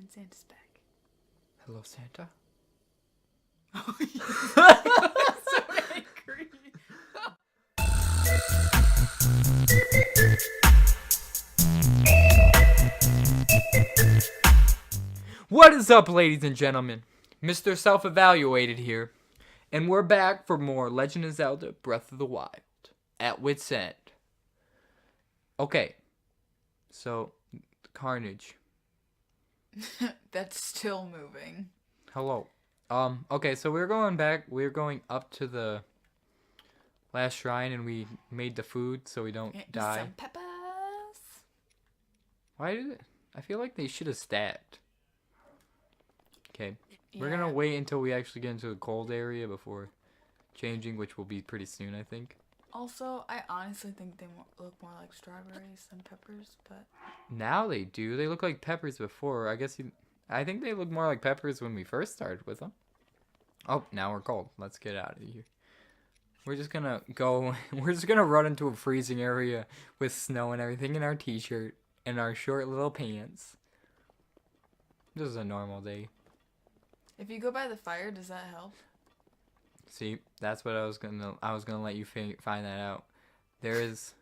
And Santa's back. Hello, Santa. Oh, yeah. So angry. What is up, ladies and gentlemen? Mr. Self-Evaluated here. And we're back for more Legend of Zelda Breath of the Wild at Wit's End. Okay. So, Carnage. That's still moving. Hello. Okay, so we're going back. We're going up to the last shrine and we made the food so we don't die. Some peppers. Why did it? I feel like they should have stacked. Okay. Yeah. We're gonna wait until we actually get into the cold area before changing, which will be pretty soon, I think. Also, I honestly think they look more like strawberries than peppers, but... Now they do. They look like peppers before. I think they look more like peppers when we first started with them. Oh, now we're cold. Let's get out of here. We're just gonna go... We're just gonna run into a freezing area with snow and everything in our t-shirt and our short little pants. This is a normal day. If you go by the fire, does that help? See, that's what I was gonna let you find that out. There is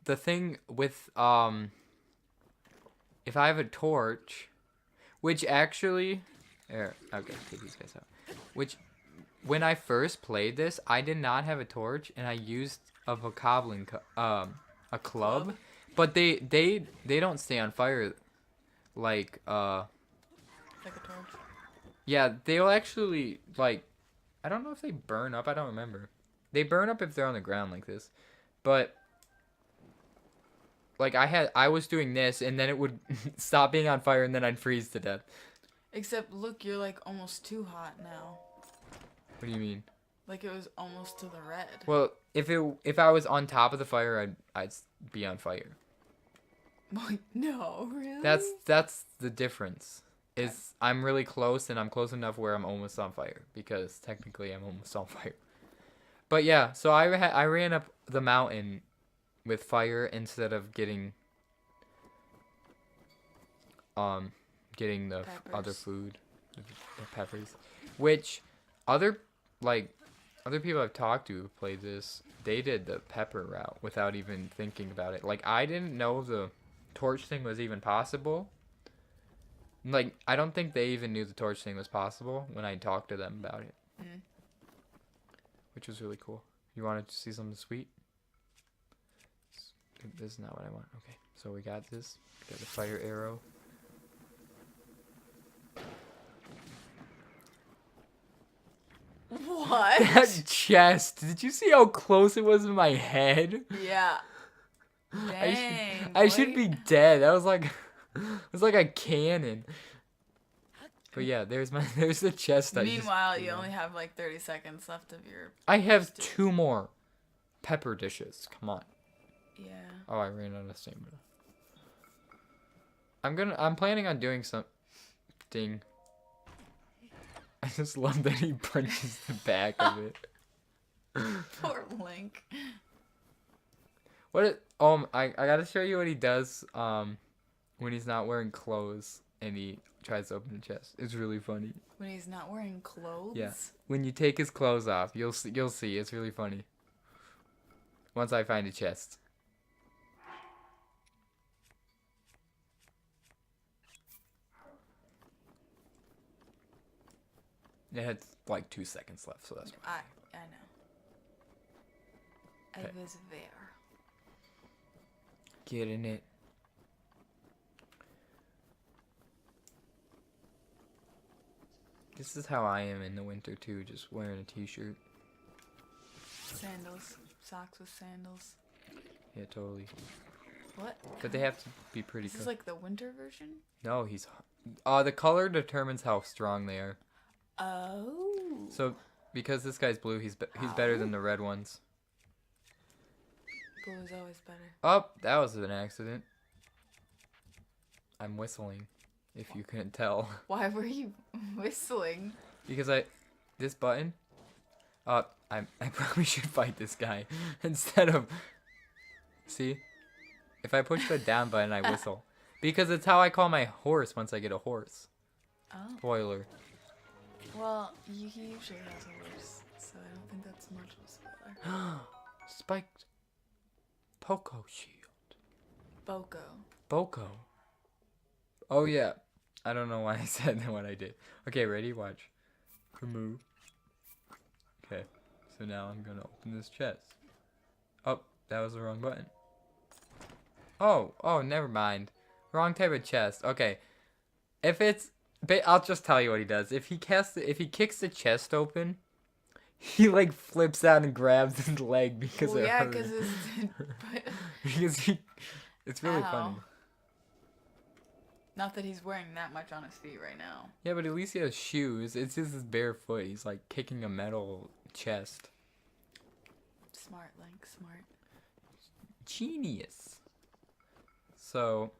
the thing with if I have a torch, which actually okay, take these guys out. Which when I first played this, I did not have a torch and I used a a club, but they don't stay on fire like Like a torch? Yeah, they'll actually, like, I don't know if they burn up. I don't remember. They burn up if they're on the ground like this. But, like, I was doing this, and then it would stop being on fire, and then I'd freeze to death. Except, look, you're, like, almost too hot now. What do you mean? Like, it was almost to the red. Well, if I was on top of the fire, I'd be on fire. Like, no, really? That's the difference. Is I'm really close and I'm close enough where I'm almost on fire because technically I'm almost on fire. But yeah, so I ran up the mountain with fire instead of getting the peppers. Other food, the peppers, which other people I've talked to who played this, they did the pepper route without even thinking about it. Like I didn't know the torch thing was even possible. Like, I don't think they even knew the torch thing was possible when I talked to them about it. Mm. Which was really cool. You wanted to see something sweet? This is not what I want. Okay, so we got this. Got the fire arrow. What? That chest. Did you see how close it was to my head? Yeah. Dang. I should be dead. That was like... It was like a cannon. But yeah, there's the chest. Meanwhile, you only have like 30 seconds left of your... I have 2 more pepper dishes. Come on. Yeah. Oh, I ran out of stamina. I'm planning on doing something. I just love that he punches the back of it. Poor Link. I gotta show you what he does when he's not wearing clothes and he tries to open the chest. It's really funny. When he's not wearing clothes? Yeah. When you take his clothes off, you'll see. It's really funny. Once I find a chest. It had like 2 seconds left, so that's I know. Okay. I was there. Get in it. This is how I am in the winter too, just wearing a t-shirt. Sandals. Socks with sandals. Yeah, totally. What? But they have to be pretty This is like the winter version? No, the color determines how strong they are. Oh. So, because this guy's blue, he's better than the red ones. Blue is always better. Oh, that was an accident. I'm whistling, if you couldn't tell. Why were you whistling? Because this button, I probably should fight this guy instead of, see? If I push the down button, I whistle. Because it's how I call my horse once I get a horse. Oh. Spoiler. Well, he usually has a horse, so I don't think that's much of a spoiler. Spiked Poco shield. Boko. Oh yeah. I don't know why I said what I did. Okay, ready? Watch. Remove. Okay. So now I'm gonna open this chest. Oh, that was the wrong button. Oh, never mind. Wrong type of chest. Okay. If it's, I'll just tell you what he does. If he kicks the chest open, he like flips out and grabs his leg because it hurts. Because it's really Ow. funny. Not that he's wearing that much on his feet right now. Yeah, but at least he has shoes. It's just his bare foot. He's like kicking a metal chest. Smart, Link. Smart. Genius. So,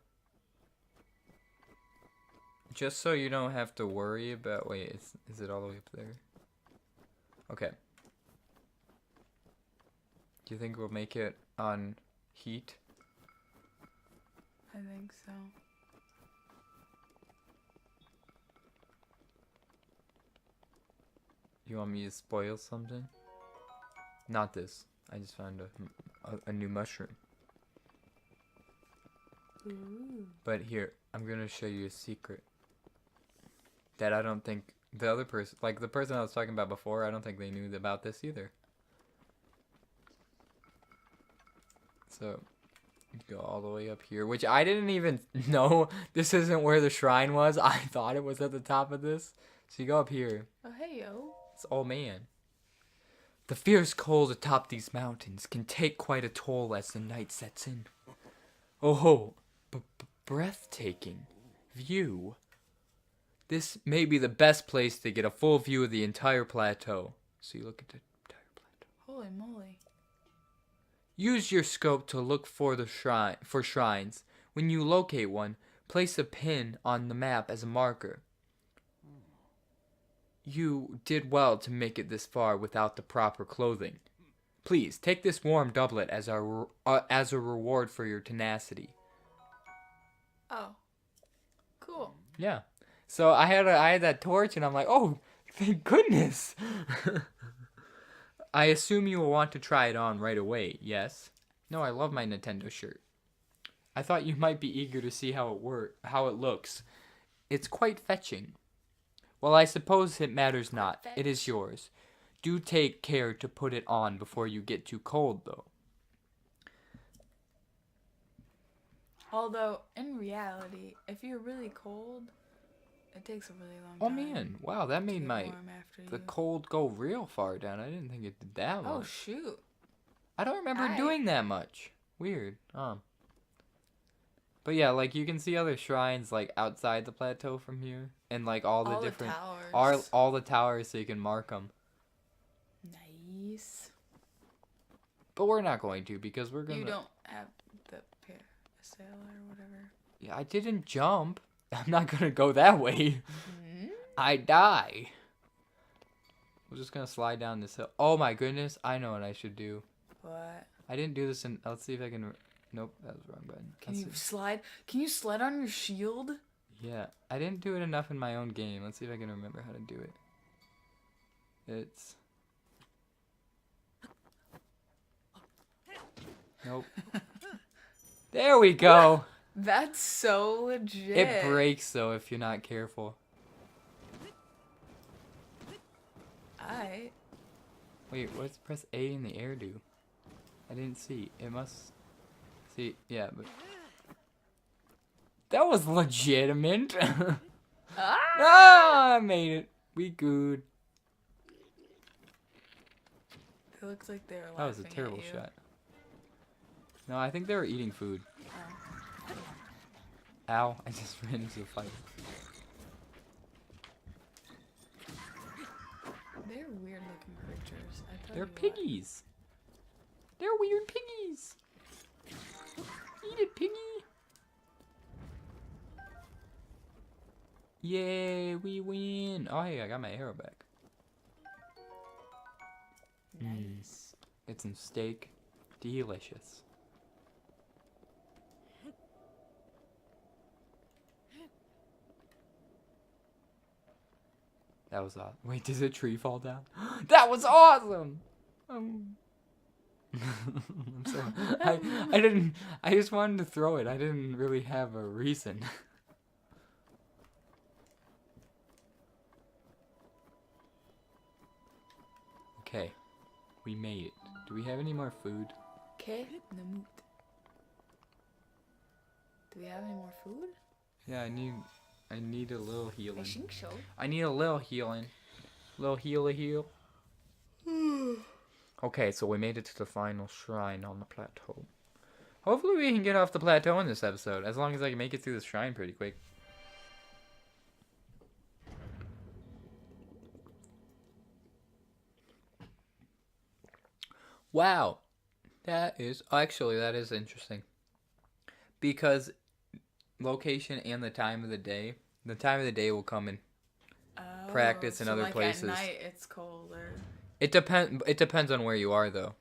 just so you don't have to worry about... Wait, is it all the way up there? Okay. Do you think we'll make it on heat? I think so. You want me to spoil something? Not this. I just found a new mushroom. Ooh. But here, I'm gonna show you a secret. That I don't think the other person, like the person I was talking about before, I don't think they knew about this either. So, go all the way up here, which I didn't even know this isn't where the shrine was. I thought it was at the top of this. So you go up here. Oh, hey, yo. It's oh man. The fierce cold atop these mountains can take quite a toll as the night sets in. Oh ho, breathtaking view. This may be the best place to get a full view of the entire plateau. So you look at the entire plateau. Holy moly. Use your scope to look for shrines. When you locate one, place a pin on the map as a marker. You did well to make it this far without the proper clothing. Please take this warm doublet as a reward for your tenacity. Oh, cool. Yeah. So I had that torch, and I'm like, oh, thank goodness. I assume you will want to try it on right away. Yes. No, I love my Nintendo shirt. I thought you might be eager to see how it looks. It's quite fetching. Well, I suppose it matters not. It is yours. Do take care to put it on before you get too cold, though. Although, in reality, if you're really cold, it takes a really long time. Oh, man. Wow, that made the cold go real far down. I didn't think it did that much. Oh, shoot. I don't remember doing that much. Weird. But yeah, like you can see other shrines like outside the plateau from here, and like all the different towers. all the towers, so you can mark them. Nice. But we're not going to because we're gonna. You don't have the sail or whatever. Yeah, I didn't jump. I'm not gonna go that way. Mm-hmm. I die. We're just gonna slide down this hill. Oh my goodness! I know what I should do. What? I didn't do this, and let's see if I can. Nope, that was the wrong button. Can you slide? Can you sled on your shield? Yeah, I didn't do it enough in my own game. Let's see if I can remember how to do it. It's... Nope. There we go! That's so legit. It breaks, though, if you're not careful. Wait, what's press A in the air do? I didn't see. It must... See, yeah, but... That was legitimate. Ah, I made it. We good. It looks like they're laughing. That was a terrible shot. No, I think they were eating food. Oh. Ow, I just ran into a fight. They're weird looking creatures. They're piggies. They're weird piggies. Eat it, piggy. Yay, we win. Oh, hey, I got my arrow back. Nice. Get some steak. Delicious. That was awesome. Wait, did the tree fall down? That was awesome! I'm sorry. I didn't... I just wanted to throw it. I didn't really have a reason. Okay. We made it. Do we have any more food? Okay, Namut. Do we have any more food? Yeah, I need a little healing. I think so. I need a little healing. Little heal. Okay, so we made it to the final shrine on the plateau. Hopefully we can get off the plateau in this episode, as long as I can make it through the shrine pretty quick. Wow. That is interesting. Because location and the time of the day will come in practice in other like places. At night it's colder. It depends on where you are though.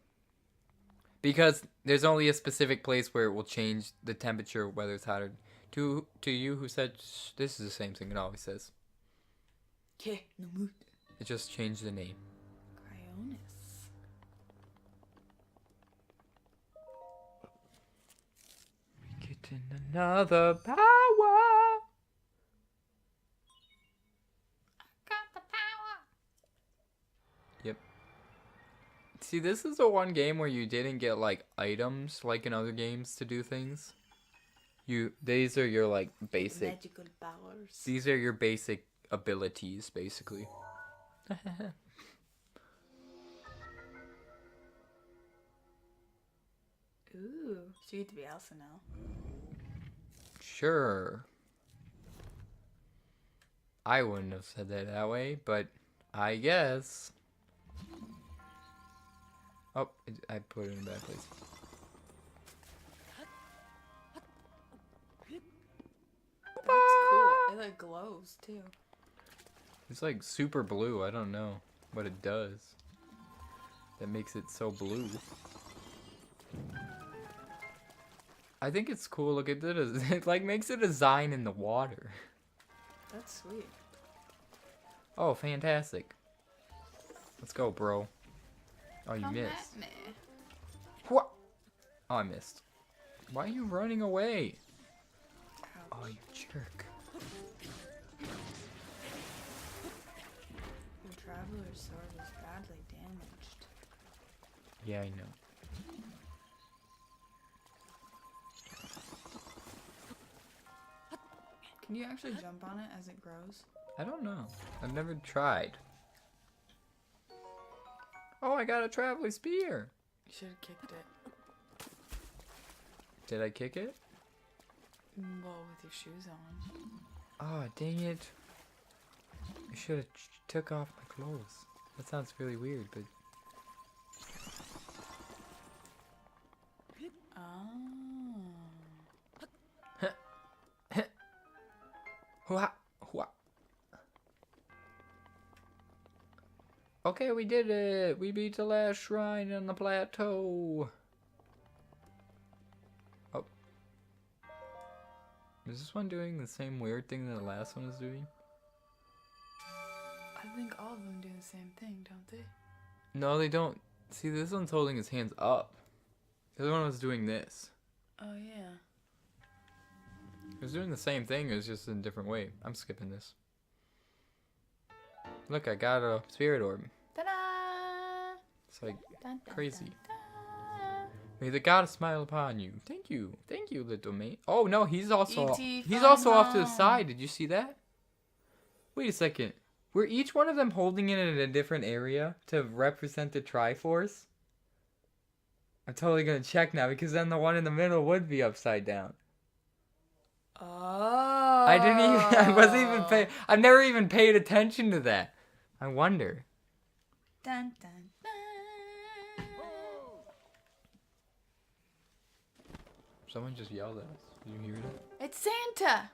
Because there's only a specific place where it will change the temperature, whether it's hotter. To you who said this is the same thing it always says. Okay, Namut. It just changed the name. Cryonis. Getting another power. Got the power. Yep. See, this is the one game where you didn't get like items like in other games to do things. These are your like basic Magical powers. These are your basic abilities, basically. Ooh, so you get to be Elsa now. Sure. I wouldn't have said that way, but I guess. Oh, I put it in a bad place. That's cool. It like glows too. It's like super blue. I don't know what it does that makes it so blue. I think it's cool. Look at it. It like makes a design in the water. That's sweet. Oh, fantastic. Let's go, bro. Oh, you Come missed. at me. What? Oh, I missed. Why are you running away? Ouch. Oh, you jerk. Your traveler's sword is badly damaged. Yeah, I know. Can you actually jump on it as it grows? I don't know. I've never tried. Oh, I got a traveling spear. You should have kicked it. Did I kick it? Well, with your shoes on. Oh, dang it. I should have took off my clothes. That sounds really weird, but... Oh. Hua, hua. Okay, we did it. We beat the last shrine on the plateau. Oh. Is this one doing the same weird thing that the last one was doing? I think all of them do the same thing, don't they? No, they don't. See, this one's holding his hands up. The other one was doing this. Oh, yeah. It was doing the same thing, it was just in a different way. I'm skipping this. Look, I got a spirit orb. Ta-da! It's like Dun, dun, crazy. dun, dun. May the god smile upon you. Thank you, little mate. Oh no, he's also E.T. he's also off to the home. side. Did you see that? Wait a second. Were each one of them holding it in a different area to represent the Triforce? I'm totally gonna check now because then the one in the middle would be upside down. Oh. I wasn't even paying. I've never even paid attention to that. I wonder. Dun, dun, dun. Someone just yelled at us. Did you hear that? It's Santa.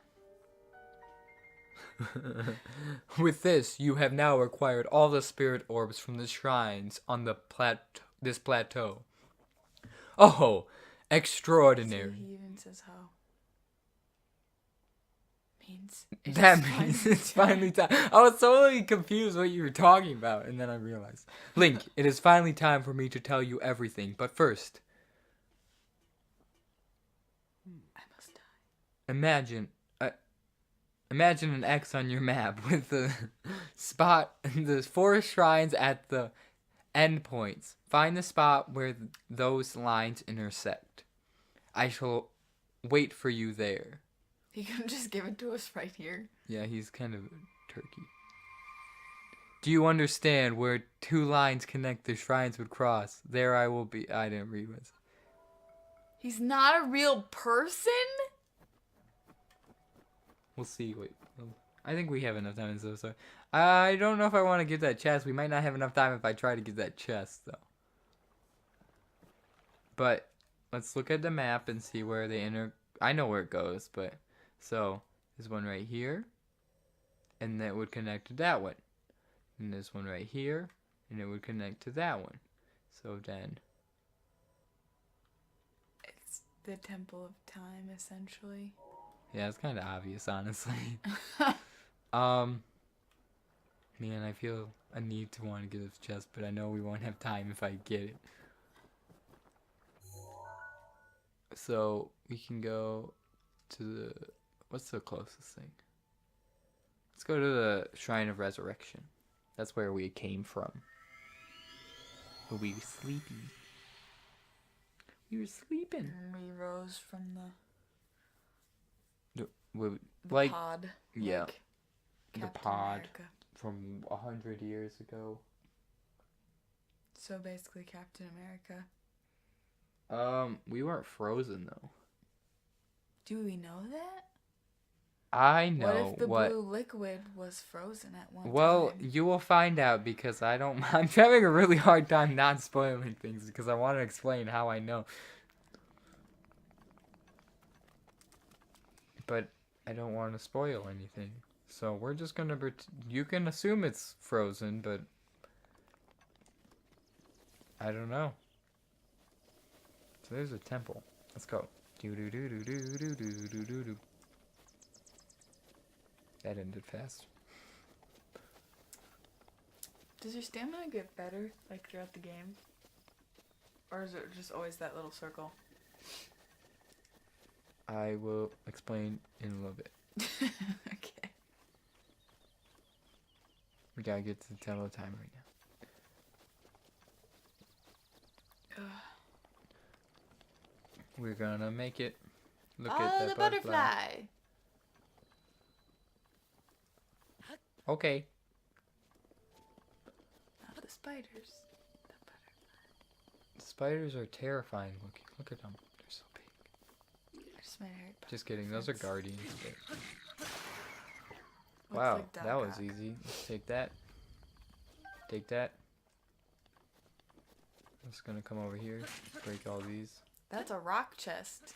With this, you have now acquired all the spirit orbs from the shrines on the this plateau. Oh, extraordinary. See, he even says how. means That means it's finally time. I was totally confused what you were talking about, and then I realized. Link, it is finally time for me to tell you everything, but first, I must die. imagine an X on your map with the spot, the 4 shrines at the endpoints. Find the spot where those lines intersect. I shall wait for you there. He can just give it to us right here. Yeah, he's kind of turkey. Do you understand where 2 lines connect the shrines would cross? There I will be. I didn't read this. He's not a real person? We'll see. Wait. I think we have enough time in this episode. I don't know if I want to get that chest. We might not have enough time if I try to get that chest, though. But let's look at the map and see where they I know where it goes, but... So, there's one right here. And that would connect to that one. And there's one right here. And it would connect to that one. So then... It's the Temple of Time, essentially. Yeah, it's kind of obvious, honestly. Man, I feel a need to want to get this chest, but I know we won't have time if I get it. So, we can go to the... What's the closest thing? Let's go to the Shrine of Resurrection. That's where we came from. But we were sleeping. We were sleeping. We rose from the Like, pod. yeah. Like The Captain pod America. from 100 years ago. So basically Captain America. We weren't frozen, though. Do we know that? I know what if the blue liquid was frozen at one Well, time? you will find out because I'm having a really hard time not spoiling things because I want to explain how I know. But I don't want to spoil anything. So we're just going to... You can assume it's frozen, but... I don't know. So there's a temple. Let's go. Do-do-do-do-do-do-do-do-do-do. That ended fast. Does your stamina get better, like, throughout the game? Or is it just always that little circle? I will explain in a little bit. Okay. We gotta get to the temple time right now. We're gonna make it. Look at that the butterfly. Okay. Not the spiders. The butterfly. Spiders are terrifying looking. Look at them. They're so big. I just made Harry Potter. Just kidding. Those are guardians. Looks Wow, like that was Doc Ock. easy. Let's take that. Take that. I'm just gonna come over here. Break all these. That's a rock chest.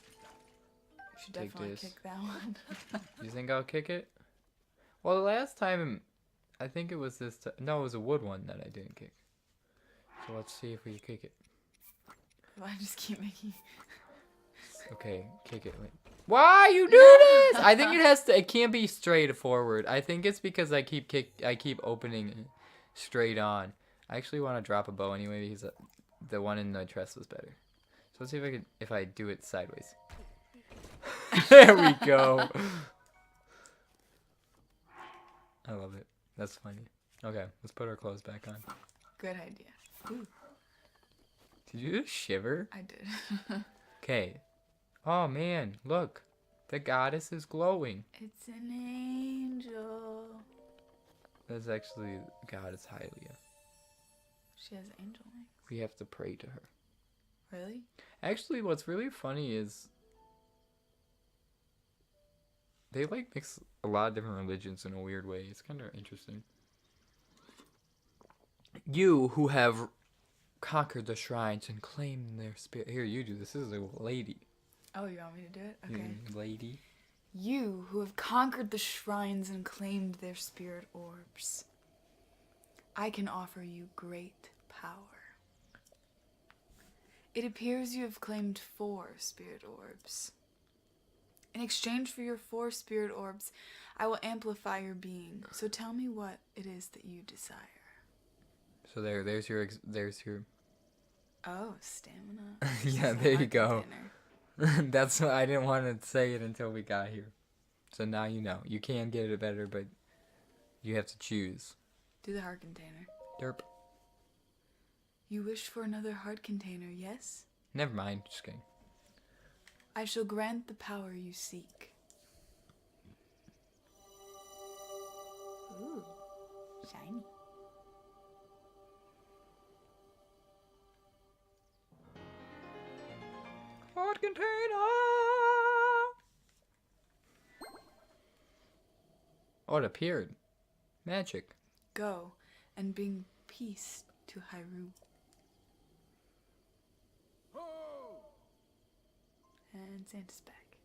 You should Take definitely this. kick that one. You think I'll kick it? Well, the last time, I think it was this. No, it was a wood one that I didn't kick. So let's see if we kick it. I just keep making... Okay, kick it. Wait. Why you do this? I think it has to. It can't be straight forward. I think it's because I keep opening it straight on. I actually want to drop a bow anyway because the one in the chest was better. So let's see if I do it sideways. There we go. I love it. That's funny. Okay, let's put our clothes back on. Good idea. Ooh, Did you just shiver? I did. Okay. Oh man, look. The goddess is glowing. It's an angel. That's actually goddess Hylia. She has angel wings. We have to pray to her. Really? Actually, what's really funny is they like mix a lot of different religions in a weird way. It's kind of interesting. You who have conquered the shrines and claimed their spirit. Here, you do this. This is a lady. Oh, you want me to do it? Okay. Lady. You who have conquered the shrines and claimed their spirit orbs. I can offer you great power. It appears you have claimed 4 spirit orbs. In exchange for your 4 spirit orbs, I will amplify your being. So tell me what it is that you desire. So there's your. Oh, stamina. Yeah, there you go. That's what I didn't want to say it until we got here. So now you know. You can get it better, but you have to choose. Do the heart container. Derp. You wish for another heart container, yes? Never mind. Just kidding. I shall grant the power you seek. Ooh, shiny. Heart container! Oh, it appeared. Magic. Go and bring peace to Hyrule. And Santa's back.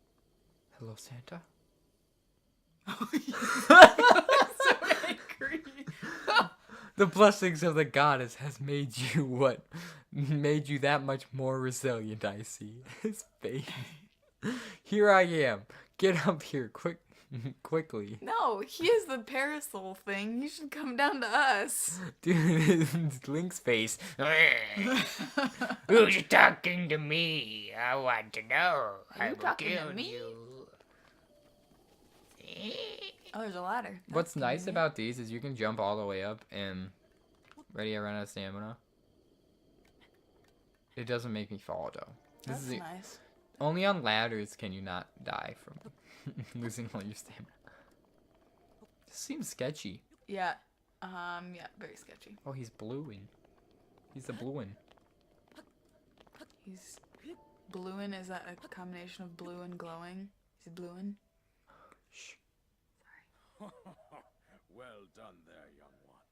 Hello, Santa. Oh, so angry. The blessings of the goddess has made you what? Made you that much more resilient, I see. His face. Here I am. Get up here, quickly. No, he is the parasol thing. You should come down to us. Dude, Link's face. Who's talking to me? I want to know. Are you talking to me? Oh, there's a ladder. What's nice about these is you can jump all the way up and... Ready, I run out of stamina. It doesn't make me fall, though. That's nice. Only on ladders can you not die from losing all your stamina. This seems sketchy. Yeah. Yeah, very sketchy. Oh, he's blueing. He's the blueing. He's blueing? Is that a combination of blue and glowing? Is he blueing? Shh. Sorry. Well done there, young one.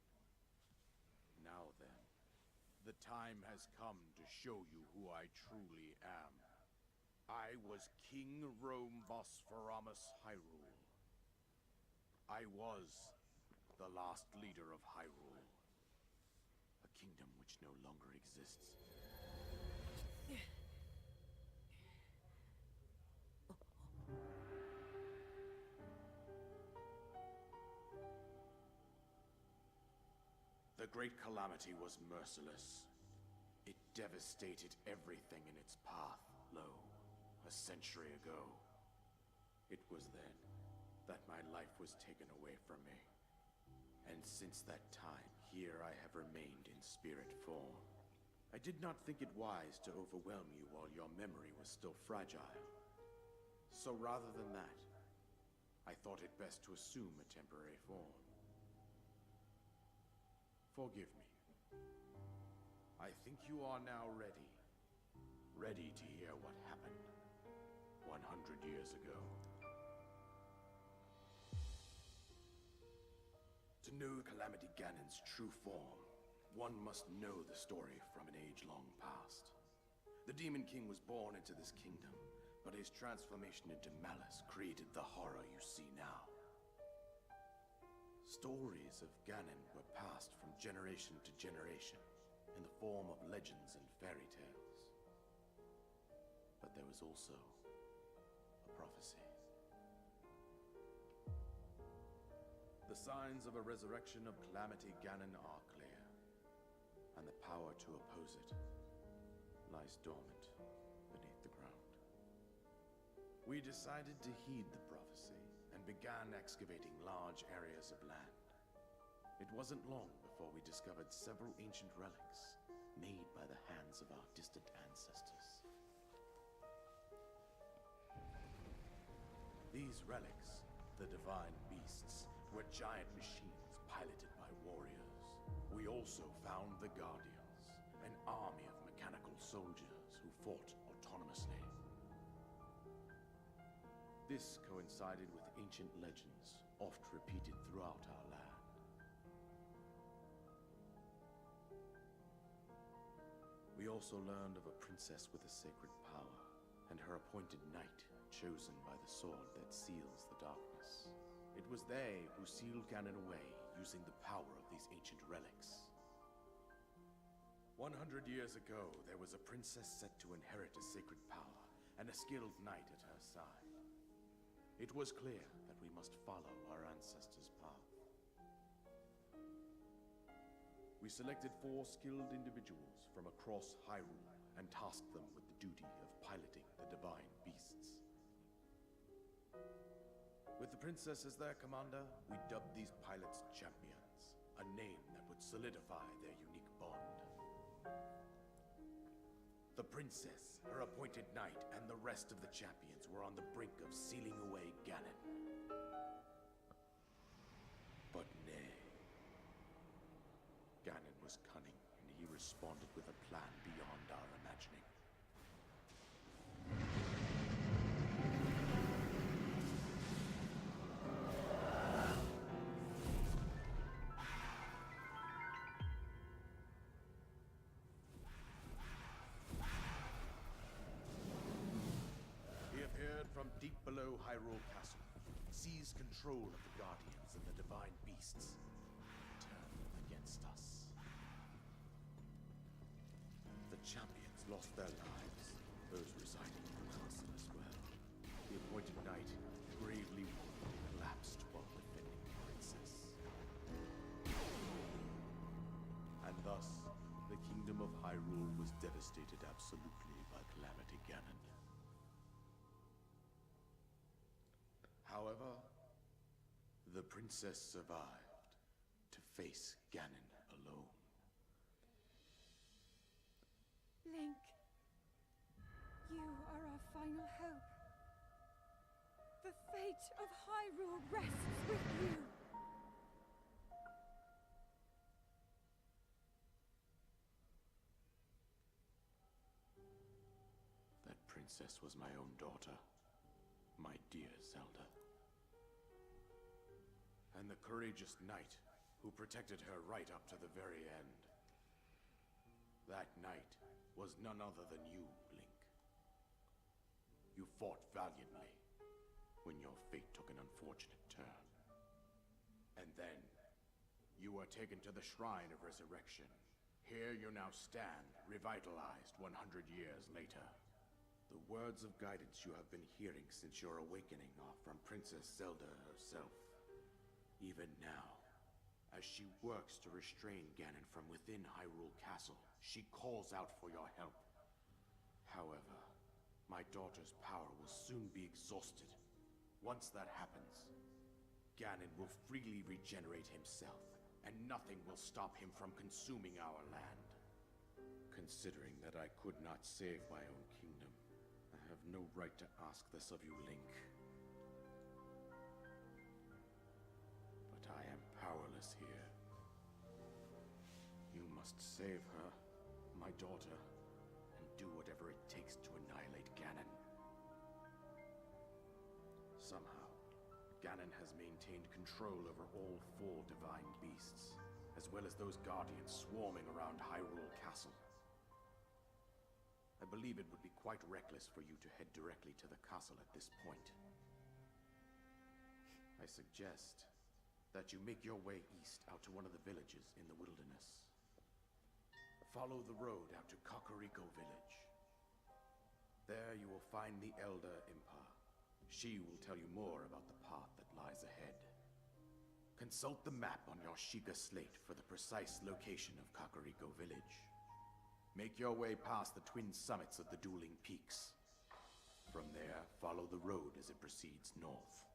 Now then, the time has come to show you who I truly am. I was King Rome Bosphoramus Hyrule. I was the last leader of Hyrule, a kingdom which no longer exists. The Great Calamity was merciless. It devastated everything in its path, a century ago. It was then that my life was taken away from me. And since that time, here I have remained in spirit form. I did not think it wise to overwhelm you while your memory was still fragile. So rather than that, I thought it best to assume a temporary form. Forgive me. I think you are now ready. Ready to hear what happened 100 years ago. To know Calamity Ganon's true form, one must know the story from an age long past. The Demon King was born into this kingdom, but his transformation into malice created the horror you see now. Stories of Ganon were passed from generation to generation in the form of legends and fairy tales. But there was also a prophecy. The signs of a resurrection of Calamity Ganon are clear, and the power to oppose it lies dormant beneath the ground. We decided to heed the prophecy and began excavating large areas of land. It wasn't long before we discovered several ancient relics made by the hands of our distant ancestors. These relics, the divine beasts, were giant machines piloted by warriors. We also found the Guardians, an army of mechanical soldiers who fought autonomously. This coincided with ancient legends, oft repeated throughout our land. We also learned of a princess with a sacred power, and her appointed knight, chosen by the sword that seals the darkness. It was they who sealed Ganon away, using the power of these ancient relics. 100 years ago, there was a princess set to inherit a sacred power, and a skilled knight at her side. It was clear that we must follow our ancestors' path. We selected 4 skilled individuals from across Hyrule and tasked them with the duty of piloting the divine beasts. With the princess as their commander, we dubbed these pilots champions, a name that would solidify their unique bond. The princess, her appointed knight, and the rest of the champions were on the brink of sealing away Ganon. But nay. Ganon was cunning, and he responded with a plan beyond our imagining. He appeared from deep below Hyrule Castle, seized control of the Guardians and the divine beasts, turned against us. The champions lost their lives, those residing in the castle as well. The appointed knight, gravely wounded, collapsed while defending the princess. And thus, the kingdom of Hyrule was devastated absolutely by Calamity Ganon. However, the princess survived to face Ganon alone. Link, you are our final hope. The fate of Hyrule rests with you. That princess was my own daughter, my dear Zelda. And the courageous knight who protected her right up to the very end. That knight was none other than you, Link. You fought valiantly when your fate took an unfortunate turn. And then, you were taken to the Shrine of Resurrection. Here you now stand, revitalized 100 years later. The words of guidance you have been hearing since your awakening are from Princess Zelda herself. Even now, as she works to restrain Ganon from within Hyrule Castle, she calls out for your help. However, my daughter's power will soon be exhausted. Once that happens, Ganon will freely regenerate himself, and nothing will stop him from consuming our land. Considering that I could not save my own kingdom, I have no right to ask this of you, Link. But I am powerless here. You must save her, my daughter, and do whatever it takes to annihilate Ganon. Somehow, Ganon has maintained control over all 4 divine beasts, as well as those guardians swarming around Hyrule Castle. I believe it would be quite reckless for you to head directly to the castle at this point. I suggest that you make your way east out to one of the villages in the wilderness. Follow the road out to Kakariko Village. There you will find the Elder Impa. She will tell you more about the path that lies ahead. Consult the map on your Sheikah slate for the precise location of Kakariko Village. Make your way past the twin summits of the dueling peaks. From there, follow the road as it proceeds north.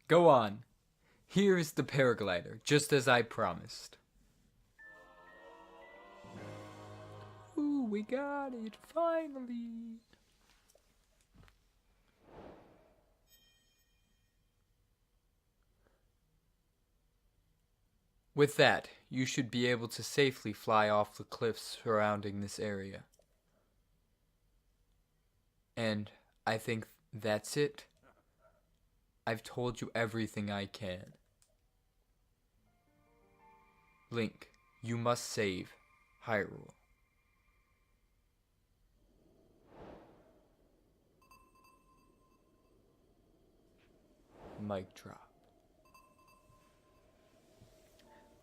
Go on. Here's the paraglider, just as I promised. Ooh, we got it, finally. With that, you should be able to safely fly off the cliffs surrounding this area. And I think that's it. I've told you everything I can. Link, you must save Hyrule. Mic drop.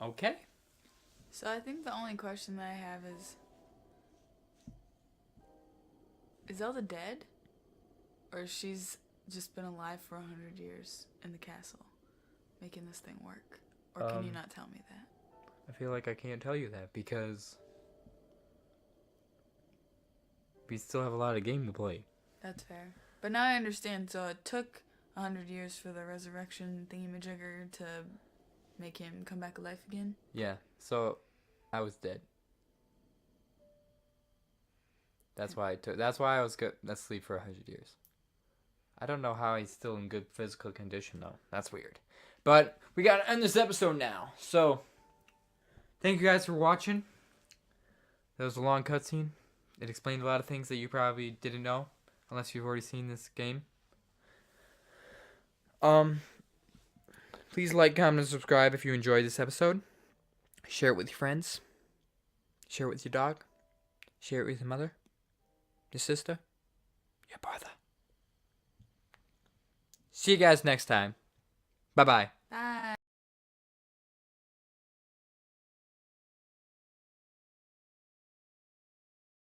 Okay. So I think the only question that I have is Zelda dead? Or she's just been alive for 100 years in the castle, making this thing work? Or can you not tell me that? I feel like I can't tell you that because we still have a lot of game to play. That's fair. But now I understand. So it took 100 years for the resurrection thingamajigger to make him come back alive again? Yeah, so I was dead. That's why I was good asleep for 100 years. I don't know how he's still in good physical condition though. That's weird. But we gotta end this episode now. So thank you guys for watching. That was a long cutscene. It explained a lot of things that you probably didn't know, unless you've already seen this game. Please like, comment, and subscribe if you enjoyed this episode. Share it with your friends. Share it with your dog. Share it with your mother. Your sister. Your brother. See you guys next time. Bye-bye.